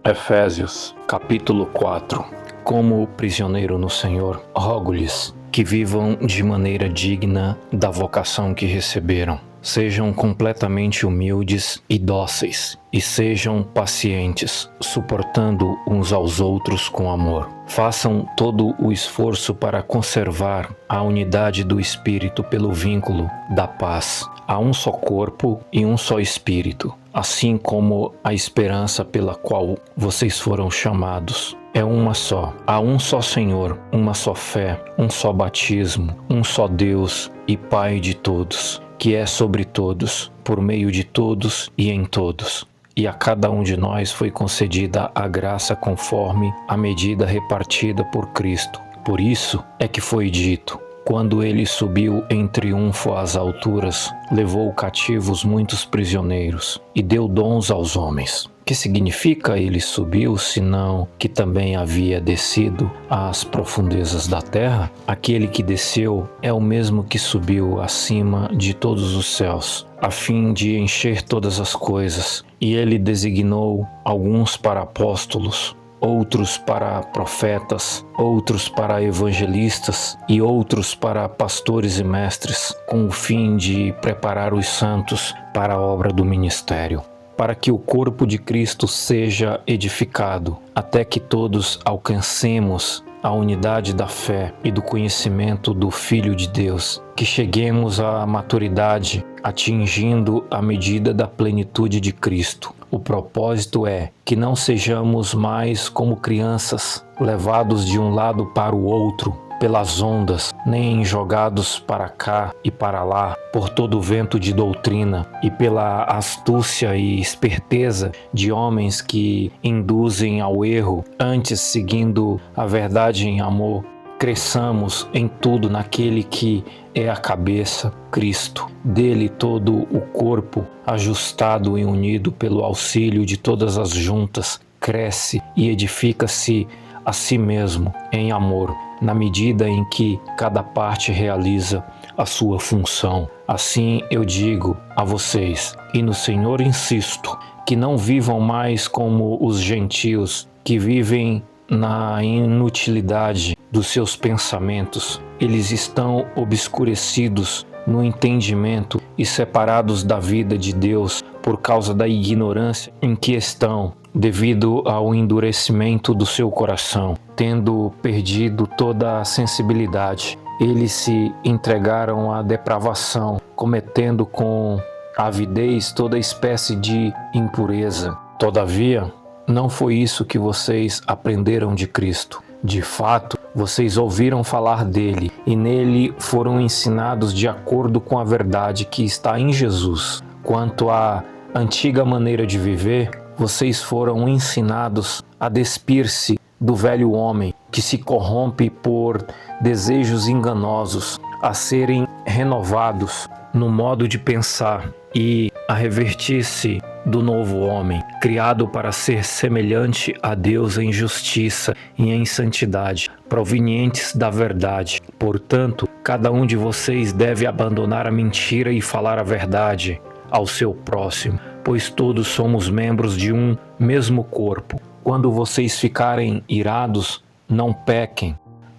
Efésios, capítulo 4. Como prisioneiro no Senhor, rogo-lhes que vivam de maneira digna da vocação que receberam. Sejam completamente humildes e dóceis, e sejam pacientes, suportando uns aos outros com amor. Façam todo o esforço para conservar a unidade do Espírito pelo vínculo da paz. Há um só corpo e um só Espírito, assim como a esperança pela qual vocês foram chamados é uma só. Há um só Senhor, uma só fé, um só batismo, um só Deus e Pai de todos, que é sobre todos, por meio de todos e em todos. E a cada um de nós foi concedida a graça conforme a medida repartida por Cristo. Por isso é que foi dito: quando ele subiu em triunfo às alturas, levou cativos muitos prisioneiros e deu dons aos homens. Que significa ele subiu, senão que também havia descido às profundezas da terra? Aquele que desceu é o mesmo que subiu acima de todos os céus, a fim de encher todas as coisas. E ele designou alguns para apóstolos, outros para profetas, outros para evangelistas e outros para pastores e mestres, com o fim de preparar os santos para a obra do ministério, para que o corpo de Cristo seja edificado, até que todos alcancemos a unidade da fé e do conhecimento do Filho de Deus, que cheguemos à maturidade, atingindo a medida da plenitude de Cristo. O propósito é que não sejamos mais como crianças, levados de um lado para o outro pelas ondas, nem jogados para cá e para lá por todo o vento de doutrina e pela astúcia e esperteza de homens que induzem ao erro, antes seguindo a verdade em amor. Cresçamos em tudo naquele que é a cabeça, Cristo. Dele todo o corpo, ajustado e unido pelo auxílio de todas as juntas, cresce e edifica-se a si mesmo em amor, na medida em que cada parte realiza a sua função. Assim eu digo a vocês, e no Senhor insisto, que não vivam mais como os gentios, que vivem na inutilidade dos seus pensamentos. Eles estão obscurecidos no entendimento e separados da vida de Deus por causa da ignorância em que estão, devido ao endurecimento do seu coração. Tendo perdido toda a sensibilidade, eles se entregaram à depravação, cometendo com avidez toda espécie de impureza. Todavia, não foi isso que vocês aprenderam de Cristo. De fato, vocês ouviram falar dele e nele foram ensinados de acordo com a verdade que está em Jesus. Quanto à antiga maneira de viver, vocês foram ensinados a despir-se do velho homem, que se corrompe por desejos enganosos, a serem renovados no modo de pensar e a revestir-se do novo homem, criado para ser semelhante a Deus em justiça e em santidade, provenientes da verdade. Portanto, cada um de vocês deve abandonar a mentira e falar a verdade ao seu próximo, pois todos somos membros de um mesmo corpo. Quando vocês ficarem irados, não pequem.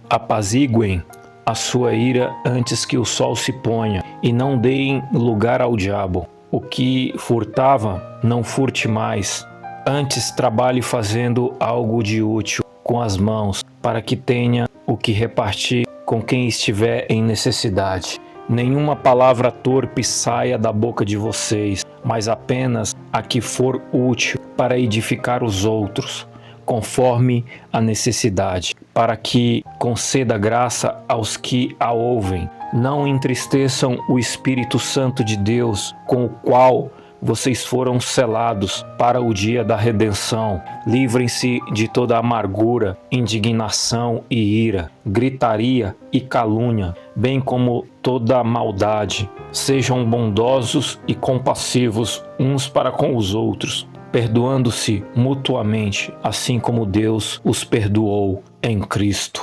Apaziguem a sua ira antes que o sol se ponha, e não deem lugar ao diabo. O que furtava, não furte mais. Antes trabalhe fazendo algo de útil com as mãos, para que tenha o que repartir com quem estiver em necessidade. Nenhuma palavra torpe saia da boca de vocês, mas apenas a que for útil para edificar os outros, conforme a necessidade, para que conceda graça aos que a ouvem. Não entristeçam o Espírito Santo de Deus, com o qual vocês foram selados para o dia da redenção. Livrem-se de toda amargura, indignação e ira, gritaria e calúnia, bem como toda maldade. Sejam bondosos e compassivos uns para com os outros, perdoando-se mutuamente, assim como Deus os perdoou em Cristo.